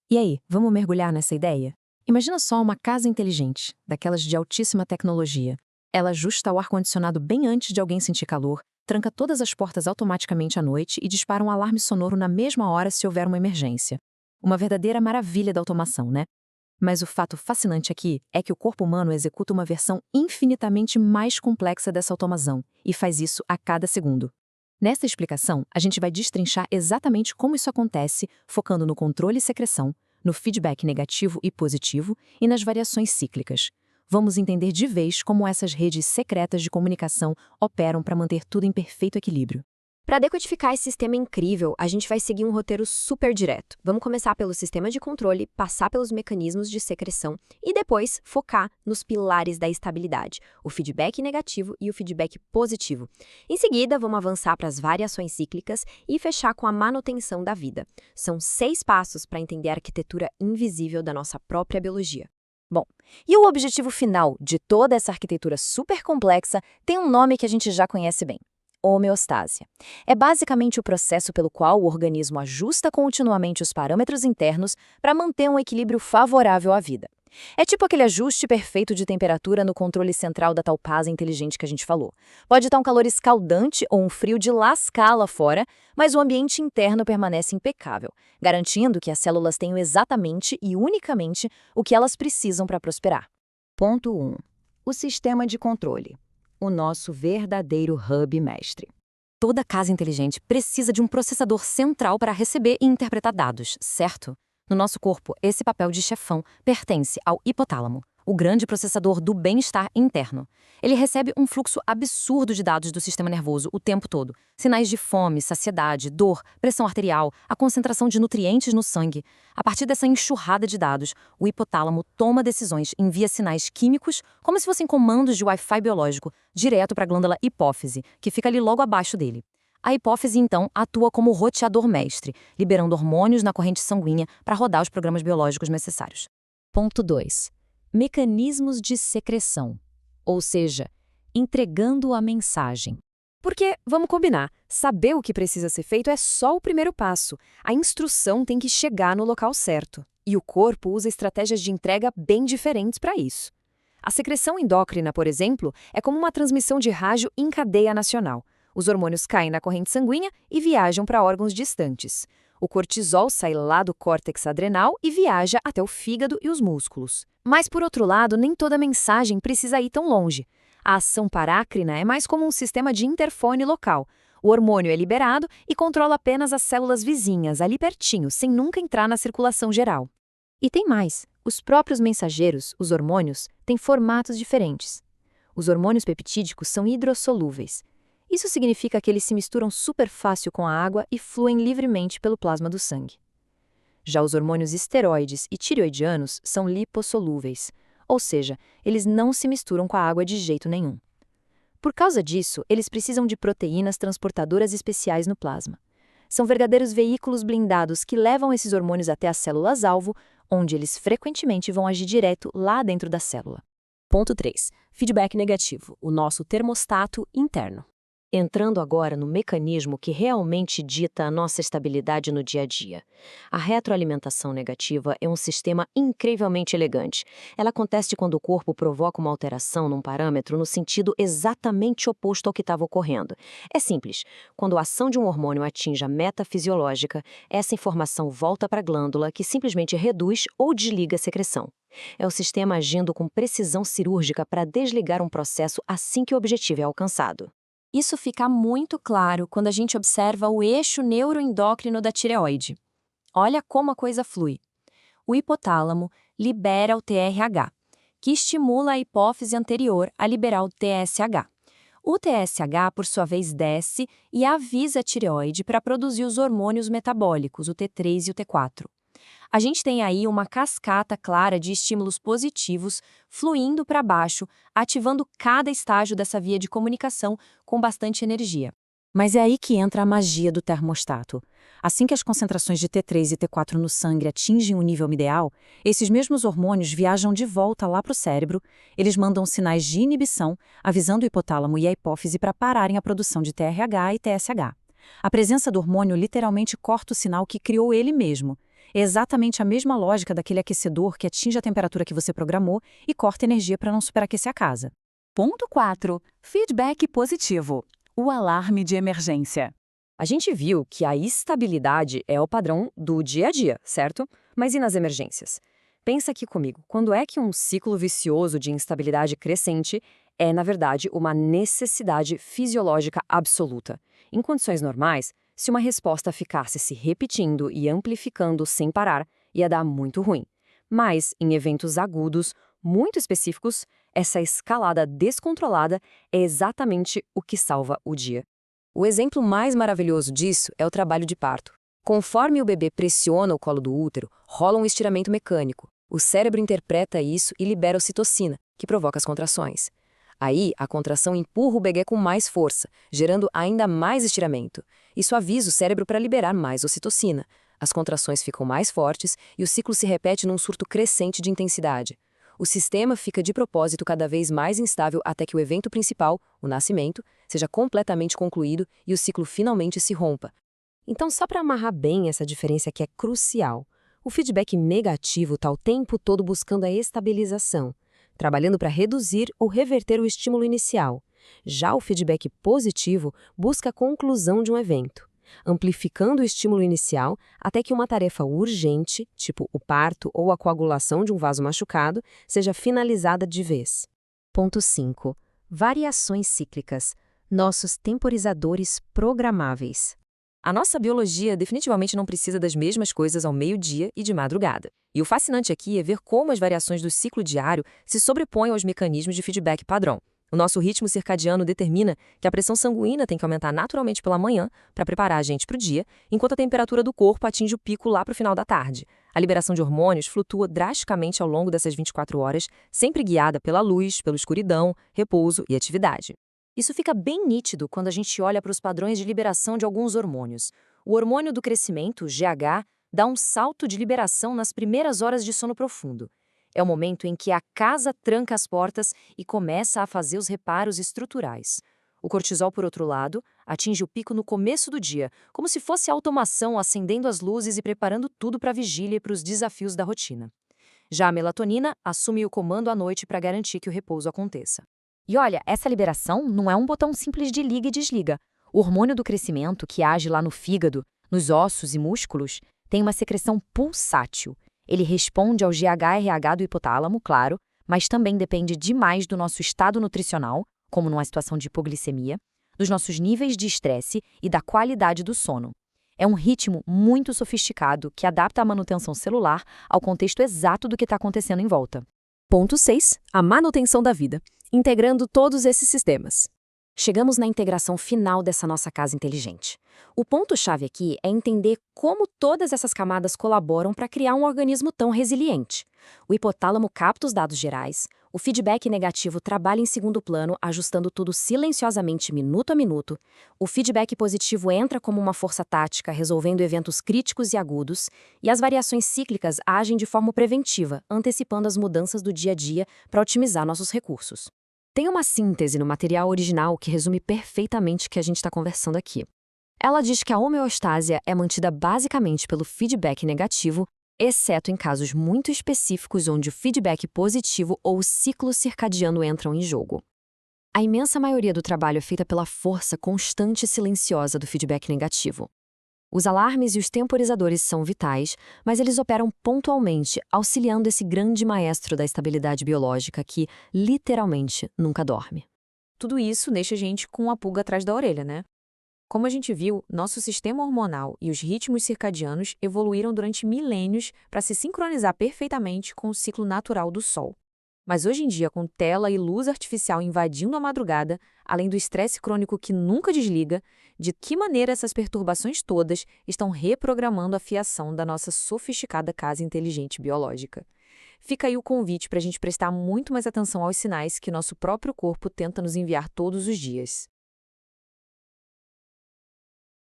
E aí, vamos mergulhar nessa ideia? Imagina só uma casa inteligente, daquelas de altíssima tecnologia. Ela ajusta o ar-condicionado bem antes de alguém sentir calor, tranca todas as portas automaticamente à noite e dispara um alarme sonoro na mesma hora se houver uma emergência. Uma verdadeira maravilha da automação, né? Mas o fato fascinante aqui é que o corpo humano executa uma versão infinitamente mais complexa dessa automação e faz isso a cada segundo. Nessa explicação, a gente vai destrinchar exatamente como isso acontece, focando no controle e secreção, no feedback negativo e positivo e nas variações cíclicas. Vamos entender de vez como essas redes secretas de comunicação operam para manter tudo em perfeito equilíbrio. Para decodificar esse sistema incrível, a gente vai seguir um roteiro super direto. Vamos começar pelo sistema de controle, passar pelos mecanismos de secreção e depois focar nos pilares da estabilidade, o feedback negativo e o feedback positivo. Em seguida, vamos avançar para as variações cíclicas e fechar com a manutenção da vida. São 6 passos para entender a arquitetura invisível da nossa própria biologia. Bom, e o objetivo final de toda essa arquitetura super complexa tem um nome que a gente já conhece bem: homeostase. É basicamente o processo pelo qual o organismo ajusta continuamente os parâmetros internos para manter um equilíbrio favorável à vida. É tipo aquele ajuste perfeito de temperatura no controle central da tal casa inteligente que a gente falou. Pode estar um calor escaldante ou um frio de lascar lá fora, mas o ambiente interno permanece impecável, garantindo que as células tenham exatamente e unicamente o que elas precisam para prosperar. Ponto 1. O sistema de controle. O nosso verdadeiro hub mestre. Toda casa inteligente precisa de um processador central para receber e interpretar dados, certo? No nosso corpo, esse papel de chefão pertence ao hipotálamo, o grande processador do bem-estar interno. Ele recebe um fluxo absurdo de dados do sistema nervoso o tempo todo. Sinais de fome, saciedade, dor, pressão arterial, a concentração de nutrientes no sangue. A partir dessa enxurrada de dados, o hipotálamo toma decisões e envia sinais químicos, como se fossem comandos de Wi-Fi biológico, direto para a glândula hipófise, que fica ali logo abaixo dele. A hipófise, então, atua como roteador mestre, liberando hormônios na corrente sanguínea para rodar os programas biológicos necessários. Ponto 2. Mecanismos de secreção, ou seja, entregando a mensagem. Porque, vamos combinar, saber o que precisa ser feito é só o primeiro passo. A instrução tem que chegar no local certo. E o corpo usa estratégias de entrega bem diferentes para isso. A secreção endócrina, por exemplo, é como uma transmissão de rádio em cadeia nacional. Os hormônios caem na corrente sanguínea e viajam para órgãos distantes. O cortisol sai lá do córtex adrenal e viaja até o fígado e os músculos. Mas, por outro lado, nem toda mensagem precisa ir tão longe. A ação parácrina é mais como um sistema de interfone local. O hormônio é liberado e controla apenas as células vizinhas, ali pertinho, sem nunca entrar na circulação geral. E tem mais. Os próprios mensageiros, os hormônios, têm formatos diferentes. Os hormônios peptídicos são hidrossolúveis. Isso significa que eles se misturam super fácil com a água e fluem livremente pelo plasma do sangue. Já os hormônios esteroides e tireoidianos são lipossolúveis, ou seja, eles não se misturam com a água de jeito nenhum. Por causa disso, eles precisam de proteínas transportadoras especiais no plasma. São verdadeiros veículos blindados que levam esses hormônios até as células-alvo, onde eles frequentemente vão agir direto lá dentro da célula. Ponto 3. Feedback negativo, o nosso termostato interno. Entrando agora no mecanismo que realmente dita a nossa estabilidade no dia a dia. A retroalimentação negativa é um sistema incrivelmente elegante. Ela acontece quando o corpo provoca uma alteração num parâmetro no sentido exatamente oposto ao que estava ocorrendo. É simples. Quando a ação de um hormônio atinge a meta fisiológica, essa informação volta para a glândula, que simplesmente reduz ou desliga a secreção. É o sistema agindo com precisão cirúrgica para desligar um processo assim que o objetivo é alcançado. Isso fica muito claro quando a gente observa o eixo neuroendócrino da tireoide. Olha como a coisa flui. O hipotálamo libera o TRH, que estimula a hipófise anterior a liberar o TSH. O TSH, por sua vez, desce e avisa a tireoide para produzir os hormônios metabólicos, o T3 e o T4. A gente tem aí uma cascata clara de estímulos positivos fluindo para baixo, ativando cada estágio dessa via de comunicação com bastante energia. Mas é aí que entra a magia do termostato. Assim que as concentrações de T3 e T4 no sangue atingem o nível ideal, esses mesmos hormônios viajam de volta lá para o cérebro, eles mandam sinais de inibição, avisando o hipotálamo e a hipófise para pararem a produção de TRH e TSH. A presença do hormônio literalmente corta o sinal que criou ele mesmo. É exatamente a mesma lógica daquele aquecedor que atinge a temperatura que você programou e corta energia para não superaquecer a casa. Ponto 4. Feedback positivo. O alarme de emergência. A gente viu que a estabilidade é o padrão do dia a dia, certo? Mas e nas emergências? Pensa aqui comigo, quando é que um ciclo vicioso de instabilidade crescente é, na verdade, uma necessidade fisiológica absoluta? Em condições normais, se uma resposta ficasse se repetindo e amplificando sem parar, ia dar muito ruim. Mas, em eventos agudos, muito específicos, essa escalada descontrolada é exatamente o que salva o dia. O exemplo mais maravilhoso disso é o trabalho de parto. Conforme o bebê pressiona o colo do útero, rola um estiramento mecânico. O cérebro interpreta isso e libera ocitocina, que provoca as contrações. Aí, a contração empurra o bebê com mais força, gerando ainda mais estiramento. Isso avisa o cérebro para liberar mais ocitocina. As contrações ficam mais fortes e o ciclo se repete num surto crescente de intensidade. O sistema fica de propósito cada vez mais instável até que o evento principal, o nascimento, seja completamente concluído e o ciclo finalmente se rompa. Então, só para amarrar bem essa diferença que é crucial, o feedback negativo está o tempo todo buscando a estabilização, trabalhando para reduzir ou reverter o estímulo inicial. Já o feedback positivo busca a conclusão de um evento, amplificando o estímulo inicial até que uma tarefa urgente, tipo o parto ou a coagulação de um vaso machucado, seja finalizada de vez. Ponto 5. Variações cíclicas. Nossos temporizadores programáveis. A nossa biologia definitivamente não precisa das mesmas coisas ao meio-dia e de madrugada. E o fascinante aqui é ver como as variações do ciclo diário se sobrepõem aos mecanismos de feedback padrão. O nosso ritmo circadiano determina que a pressão sanguínea tem que aumentar naturalmente pela manhã para preparar a gente para o dia, enquanto a temperatura do corpo atinge o pico lá para o final da tarde. A liberação de hormônios flutua drasticamente ao longo dessas 24 horas, sempre guiada pela luz, pela escuridão, repouso e atividade. Isso fica bem nítido quando a gente olha para os padrões de liberação de alguns hormônios. O hormônio do crescimento, GH, dá um salto de liberação nas primeiras horas de sono profundo. É o momento em que a casa tranca as portas e começa a fazer os reparos estruturais. O cortisol, por outro lado, atinge o pico no começo do dia, como se fosse a automação acendendo as luzes e preparando tudo para a vigília e para os desafios da rotina. Já a melatonina assume o comando à noite para garantir que o repouso aconteça. E olha, essa liberação não é um botão simples de liga e desliga. O hormônio do crescimento, que age lá no fígado, nos ossos e músculos, tem uma secreção pulsátil. Ele responde ao GHRH do hipotálamo, claro, mas também depende demais do nosso estado nutricional, como numa situação de hipoglicemia, dos nossos níveis de estresse e da qualidade do sono. É um ritmo muito sofisticado que adapta a manutenção celular ao contexto exato do que está acontecendo em volta. Ponto 6. A manutenção da vida, integrando todos esses sistemas. Chegamos na integração final dessa nossa casa inteligente. O ponto-chave aqui é entender como todas essas camadas colaboram para criar um organismo tão resiliente. O hipotálamo capta os dados gerais, o feedback negativo trabalha em segundo plano, ajustando tudo silenciosamente minuto a minuto, o feedback positivo entra como uma força tática, resolvendo eventos críticos e agudos, e as variações cíclicas agem de forma preventiva, antecipando as mudanças do dia a dia para otimizar nossos recursos. Tem uma síntese no material original que resume perfeitamente o que a gente está conversando aqui. Ela diz que a homeostase é mantida basicamente pelo feedback negativo, exceto em casos muito específicos onde o feedback positivo ou o ciclo circadiano entram em jogo. A imensa maioria do trabalho é feita pela força constante e silenciosa do feedback negativo. Os alarmes e os temporizadores são vitais, mas eles operam pontualmente, auxiliando esse grande maestro da estabilidade biológica que, literalmente, nunca dorme. Tudo isso deixa a gente com a pulga atrás da orelha, né? Como a gente viu, nosso sistema hormonal e os ritmos circadianos evoluíram durante milênios para se sincronizar perfeitamente com o ciclo natural do Sol. Mas hoje em dia, com tela e luz artificial invadindo a madrugada, além do estresse crônico que nunca desliga, de que maneira essas perturbações todas estão reprogramando a fiação da nossa sofisticada casa inteligente biológica? Fica aí o convite para a gente prestar muito mais atenção aos sinais que nosso próprio corpo tenta nos enviar todos os dias.